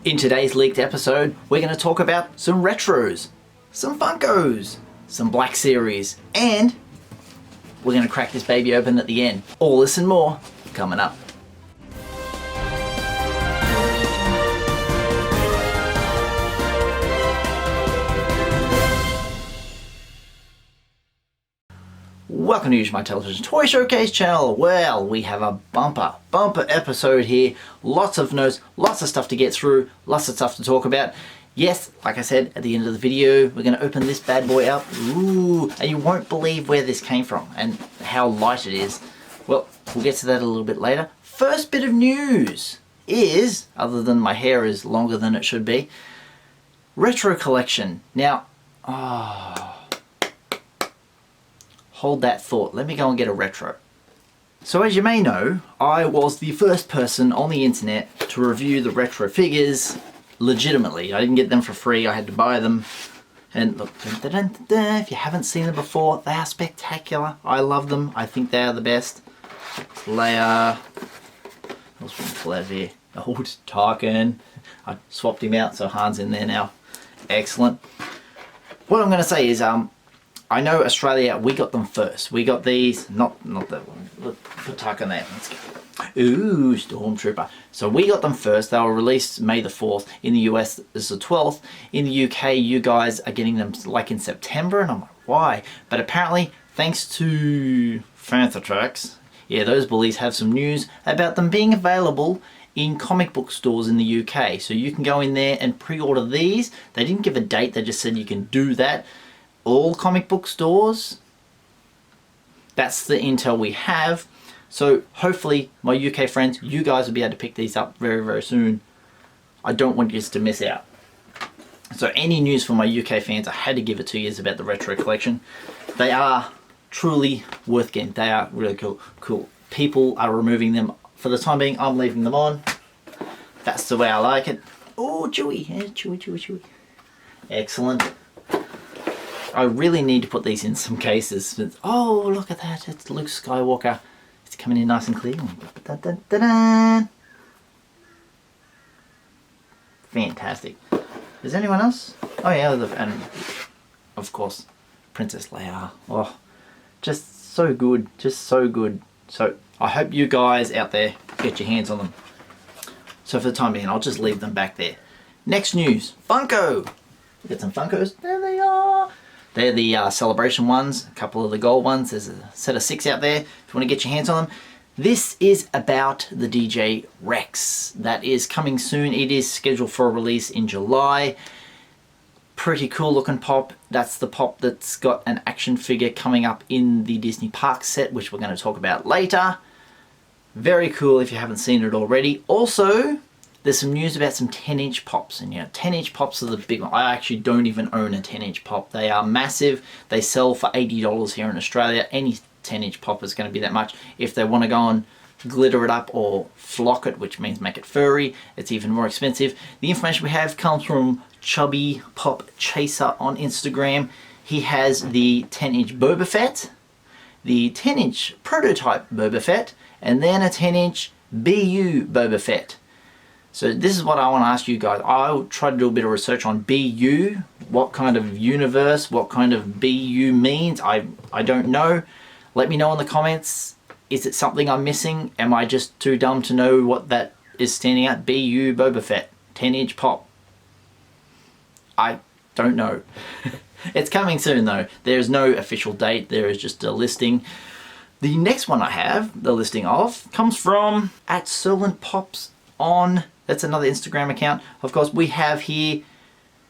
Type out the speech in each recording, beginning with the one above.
In today's leaked episode, we're going to talk about some retros, some Funkos, some Black Series, and we're going to crack this baby open at the end. All this and more coming up. Welcome to Usualmike Television Toy Showcase channel. Well, we have a bumper episode here. Lots of notes, lots of stuff to get through, lots of stuff to talk about. Yes, like I said at the end of the video, we're going to open this bad boy up. Ooh, and you won't believe where this came from and how light it is. Well, we'll get to that a little bit later. First bit of news is, other than my hair is longer than it should be, retro collection. Now, hold that thought. Let me go and get a retro. So as you may know, I was the first person on the internet to review the retro figures legitimately. I didn't get them for free. I had to buy them. And look, if you haven't seen them before, they are spectacular. I love them. I think they are the best. It's Leia. What else we can pull out of here? Oh, it's Tarkin. I swapped him out, so Han's in there now. Excellent. What I'm going to say is, I know Australia, we got them first. We got these, not that one. Look, put Tuck on there. Let's go. Ooh, Stormtrooper. So we got them first. They were released May the 4th. In the US, it's the 12th. In the UK, you guys are getting them like in September, and I'm like, why? But apparently, thanks to Fantatrax, yeah, those bullies have some news about them being available in comic book stores in the UK. So you can go in there and pre-order these. They didn't give a date, they just said you can do that. All comic book stores. That's the intel we have. So hopefully my UK friends, you guys will be able to pick these up very, very soon. I don't want you to miss out. So any news from my UK fans, I had to give it to you about the retro collection. They are truly worth getting. They are really cool. People are removing them. For the time being, I'm leaving them on. That's the way I like it. Oh, Chewie. Yeah, Chewie. Excellent. I really need to put these in some cases. Oh, look at that. It's Luke Skywalker. It's coming in nice and clear. Fantastic. Is there anyone else? Oh yeah, and of course, Princess Leia. Oh, just so good. Just so good. So I hope you guys out there get your hands on them. So for the time being, I'll just leave them back there. Next news. Funko. Get some Funkos. There they are. They're the celebration ones, a couple of the gold ones. There's a set of 6 out there if you want to get your hands on them. This is about the DJ Rex. That is coming soon. It is scheduled for a release in July. Pretty cool looking pop. That's the pop that's got an action figure coming up in the Disney Park set, which we're going to talk about later. Very cool if you haven't seen it already. Also, there's some news about some 10-inch pops, and 10-inch pops are the big one. I actually don't even own a 10-inch pop. They are massive. They sell for $80 here in Australia. Any 10-inch pop is going to be that much. If they want to go and glitter it up or flock it, which means make it furry, it's even more expensive. The information we have comes from Chubby Pop Chaser on Instagram. He has the 10-inch Boba Fett, the 10-inch prototype Boba Fett, and then a 10-inch BU Boba Fett. So this is what I want to ask you guys. I'll try to do a bit of research on BU, what kind of universe, what kind of BU means. I don't know. Let me know in the comments. Is it something I'm missing? Am I just too dumb to know what that is standing at? BU Boba Fett, 10-inch pop. I don't know. It's coming soon though. There's no official date. There is just a listing. The next one I have, the listing of, comes from @SerlentPops on... That's another Instagram account. Of course, we have here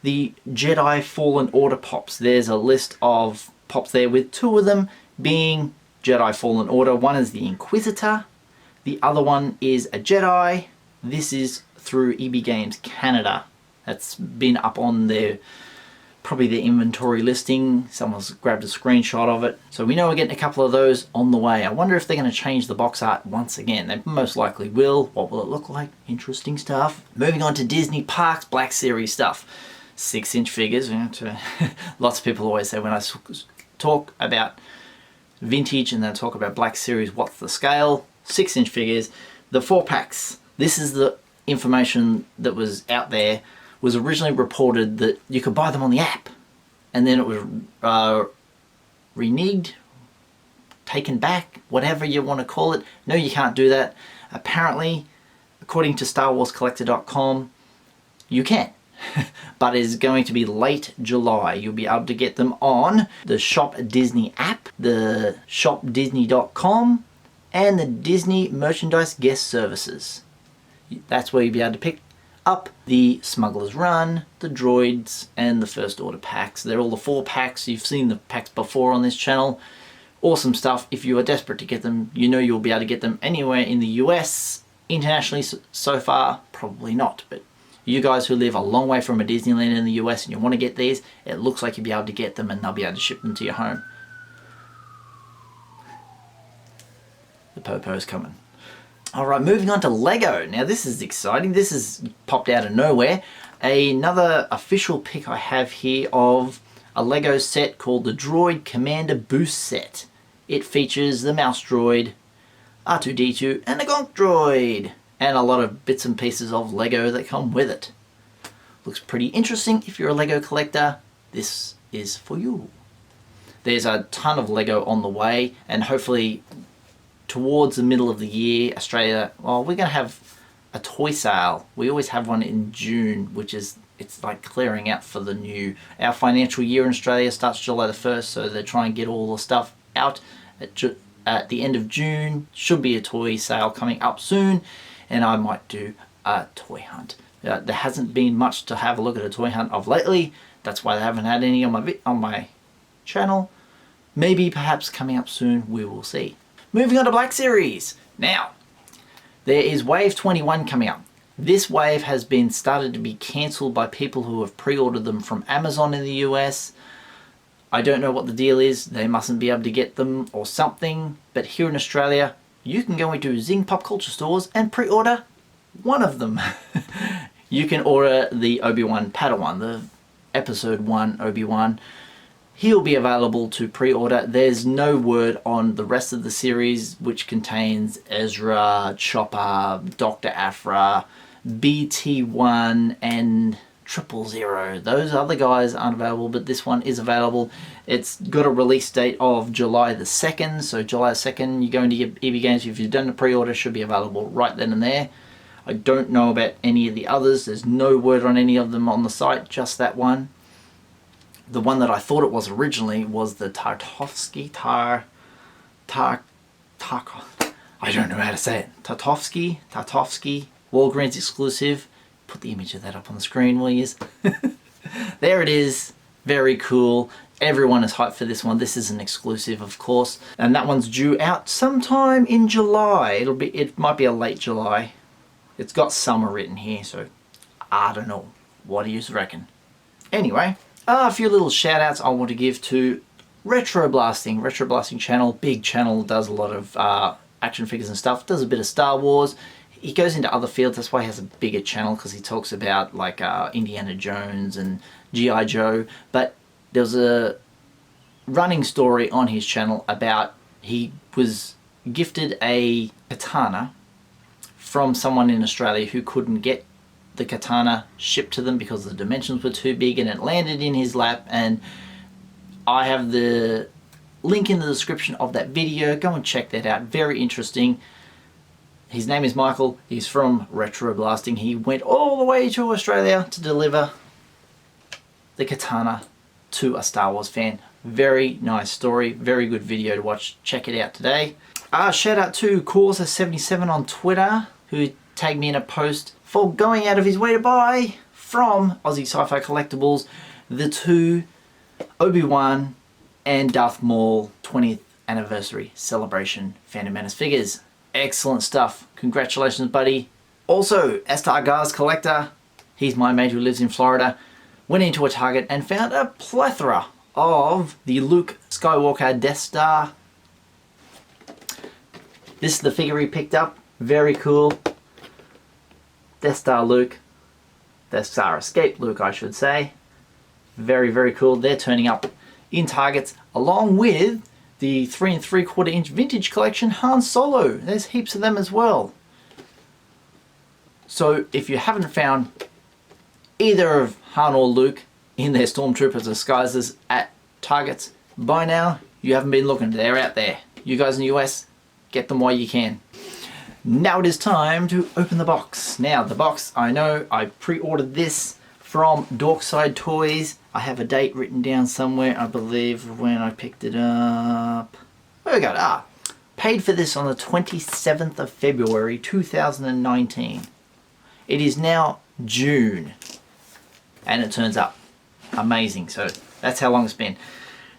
the Jedi Fallen Order pops. There's a list of pops there with 2 of them being Jedi Fallen Order. One is the Inquisitor. The other one is a Jedi. This is through EB Games Canada. That's been up on their, probably their inventory listing. Someone's grabbed a screenshot of it. So we know we're getting a couple of those on the way. I wonder if they're going to change the box art once again. They most likely will. What will it look like? Interesting stuff. Moving on to Disney Parks Black Series stuff. 6-inch figures. Lots of people always say when I talk about vintage and then talk about Black Series, what's the scale? 6-inch figures. The 4-packs. This is the information that was out there was originally reported that you could buy them on the app, and then it was reneged, taken back, whatever you want to call it. No, you can't do that. Apparently, according to StarWarsCollector.com, you can. But it's going to be late July. You'll be able to get them on the Shop Disney app, the shopdisney.com, and the Disney Merchandise Guest Services. That's where you'll be able to pick up the Smuggler's Run, the Droids, and the First Order packs. They're all the 4 packs. You've seen the packs before on this channel. Awesome stuff. If you are desperate to get them, you know you'll be able to get them anywhere in the US. Internationally, so far, probably not. But you guys who live a long way from a Disneyland in the US and you want to get these, it looks like you'll be able to get them and they'll be able to ship them to your home. The Popo's coming. Alright, moving on to Lego. Now this is exciting. This has popped out of nowhere. Another official pick I have here of a Lego set called the Droid Commander Boost Set. It features the Mouse Droid, R2-D2, and the Gonk Droid, and a lot of bits and pieces of Lego that come with it. Looks pretty interesting. If you're a Lego collector, this is for you. There's a ton of Lego on the way, and hopefully towards the middle of the year, Australia, well, we're going to have a toy sale. We always have one in June, which is, it's like clearing out for our financial year in Australia starts July the 1st, so they try and get all the stuff out at the end of June. Should be a toy sale coming up soon, and I might do a toy hunt. There hasn't been much to have a look at a toy hunt of lately. That's why I haven't had any on my channel. Maybe perhaps coming up soon, we will see. Moving on to Black Series. Now, there is Wave 21 coming up. This wave has been started to be cancelled by people who have pre-ordered them from Amazon in the US. I don't know what the deal is. They mustn't be able to get them or something. But here in Australia, you can go into Zing Pop Culture stores and pre-order one of them. You can order the Obi-Wan Padawan, the Episode 1 Obi-Wan. He'll be available to pre-order. There's no word on the rest of the series, which contains Ezra, Chopper, Dr. Aphra, BT1, and 000. Those other guys aren't available, but this one is available. It's got a release date of July the 2nd, so July 2nd, you go into your EB Games. If you've done the pre-order, should be available right then and there. I don't know about any of the others. There's no word on any of them on the site, just that one. The one that I thought it was originally was the Tarkovsky, I don't know how to say it. Tarkovsky, Walgreens exclusive. Put the image of that up on the screen, will you? There it is. Very cool. Everyone is hyped for this one. This is an exclusive, of course. And that one's due out sometime in July. It might be a late July. It's got summer written here, so I don't know. What do you reckon? Anyway, a few little shout outs I want to give to Retro Blasting channel, big channel, does a lot of action figures and stuff, does a bit of Star Wars. He goes into other fields, that's why he has a bigger channel, because he talks about like Indiana Jones and G.I. Joe. But there's a running story on his channel about he was gifted a katana from someone in Australia who couldn't get the katana shipped to them because the dimensions were too big, and it landed in his lap. And I have the link in the description of that video. Go and check that out. Very interesting. His name is Michael. He's from Retro Blasting. He went all the way to Australia to deliver the katana to a Star Wars fan. Very nice story. Very good video to watch. Check it out today. Shout out to Causa77 on Twitter, who tagged me in a post for going out of his way to buy from Aussie Sci-Fi Collectibles the 2 Obi-Wan and Darth Maul 20th anniversary celebration Phantom Menace figures. Excellent stuff. Congratulations, buddy. Also, Astar Gars Collector, he's my mate who lives in Florida, went into a Target and found a plethora of the Luke Skywalker Death Star. This is the figure he picked up. Very cool. Death Star Luke. Death Star Escape Luke, I should say. Very, very cool. They're turning up in Targets along with the 3 3/4 inch vintage collection Han Solo. There's heaps of them as well. So if you haven't found either of Han or Luke in their Stormtrooper disguises at Targets by now, you haven't been looking. They're out there. You guys in the US, get them while you can. Now it is time to open the box. Now the box, I know I pre-ordered this from Dorkside Toys. I have a date written down somewhere, I believe, when I picked it up. Where we got it? Paid for this on the 27th of February 2019. It is now June and it turns up. Amazing. So that's how long it's been.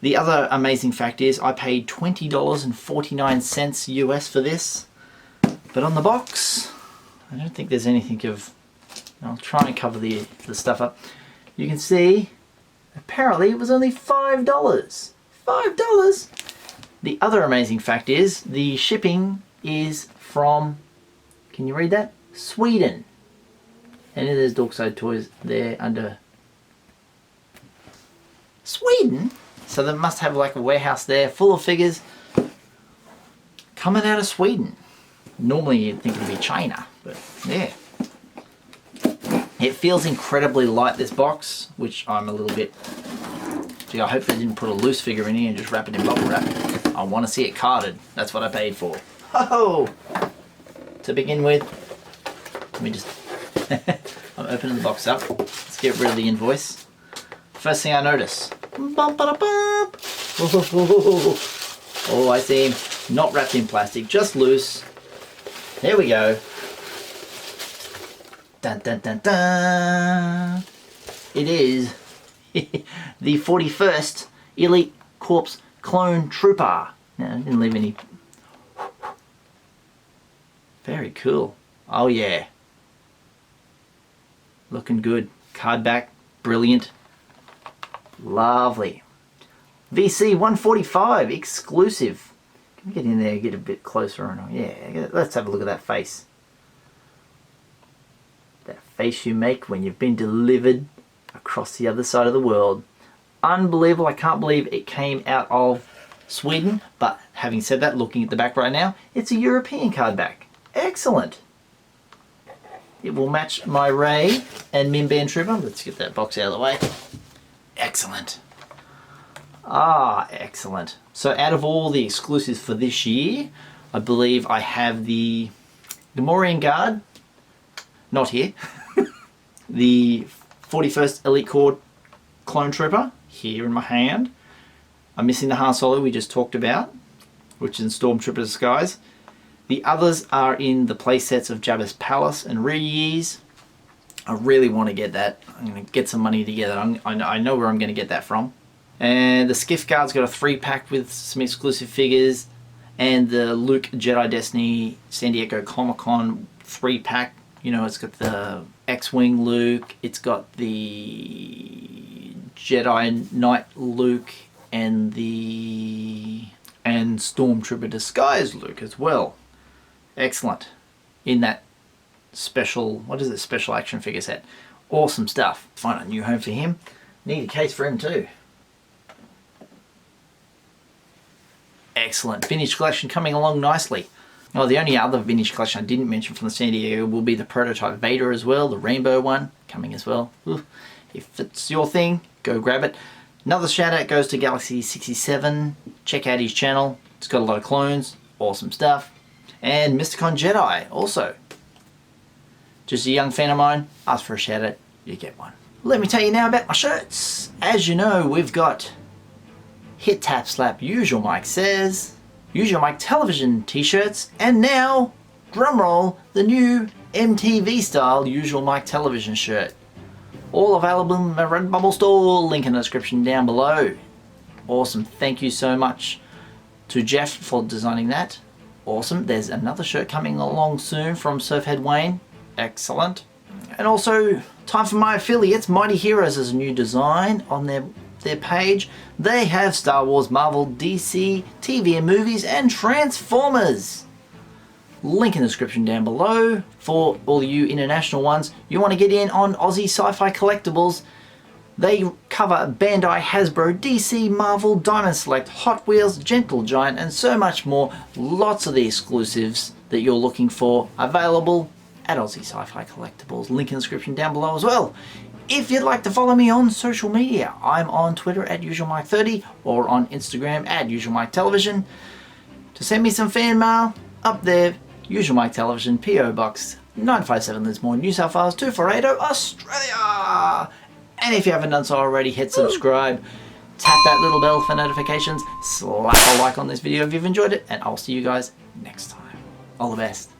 The other amazing fact is I paid $20.49 US for this. But on the box, I don't think there's anything of... I'll try and cover the stuff up. You can see, apparently it was only $5. $5! The other amazing fact is the shipping is from, can you read that? Sweden. And there's Dorkside Toys there under Sweden. So they must have like a warehouse there full of figures coming out of Sweden. Normally you'd think it'd be China, but yeah. It feels incredibly light, this box, which I'm a little bit... Gee, I hope they didn't put a loose figure in here and just wrap it in bubble wrap. I want to see it carded. That's what I paid for. Oh! To begin with, let me just... I'm opening the box up. Let's get rid of the invoice. First thing I notice. Bump, ba, da, bump. Oh, I see him. Not wrapped in plastic, just loose. There we go. Dun dun dun dun. It is the 41st Elite Corps Clone Trooper. Now, I didn't leave any. Very cool. Oh yeah. Looking good. Card back. Brilliant. Lovely. VC 145 exclusive. Can we get in there and get a bit closer on? Yeah, let's have a look at that face. That face you make when you've been delivered across the other side of the world. Unbelievable. I can't believe it came out of Sweden. But having said that, looking at the back right now, it's a European card back. Excellent. It will match my Rey and Min Band Trooper. Let's get that box out of the way. Excellent. Ah, excellent. So out of all the exclusives for this year, I believe I have the Gamorrean Guard, not here, the 41st Elite Corps Clone Trooper, here in my hand. I'm missing the Han Solo we just talked about, which is in Stormtrooper disguise. The others are in the playsets of Jabba's Palace and Reyes. I really want to get that. I'm going to get some money together. I know where I'm going to get that from. And the Skiff Guard's got a 3-pack with some exclusive figures. And the Luke Jedi Destiny San Diego Comic-Con 3-pack. You know, it's got the X-Wing Luke. It's got the Jedi Knight Luke. And the... and Stormtrooper Disguise Luke as well. Excellent. In that special... what is it? Special action figure set. Awesome stuff. Find a new home for him. Need a case for him too. Excellent. Vintage collection coming along nicely. Oh, the only other vintage collection I didn't mention from the San Diego will be the prototype Vader as well. The rainbow one coming as well. Ooh. If it's your thing, go grab it. Another shout out goes to Galaxy67. Check out his channel. It's got a lot of clones. Awesome stuff. And Mysticon Jedi also. Just a young fan of mine. Ask for a shout out. You get one. Let me tell you now about my shirts. As you know, we've got Hit Tap Slap Usualmike Says, Usualmike Television t-shirts, and now, drumroll, the new MTV style Usualmike Television shirt. All available in my Redbubble store, link in the description down below. Awesome, thank you so much to Jeff for designing that. Awesome, there's another shirt coming along soon from Surfhead Wayne. Excellent. And also, time for my affiliates. Mighty Heroes has a new design on their page. They have Star Wars, Marvel, DC, TV and movies, and Transformers. Link in the description down below. For all you international ones, you want to get in on Aussie Sci-Fi Collectibles. They cover Bandai, Hasbro, DC, Marvel, Diamond Select, Hot Wheels, Gentle Giant, and so much more. Lots of the exclusives that you're looking for available at Aussie Sci-Fi Collectibles. Link in the description down below as well. If you'd like to follow me on social media, I'm on Twitter at Usualmike30 or on Instagram at Usualmike Television. To send me some fan mail, up there, Usualmike Television, PO Box 957 Lismore, New South Wales 2480, Australia! And if you haven't done so already, hit subscribe, tap that little bell for notifications, slap a like on this video if you've enjoyed it, and I'll see you guys next time. All the best.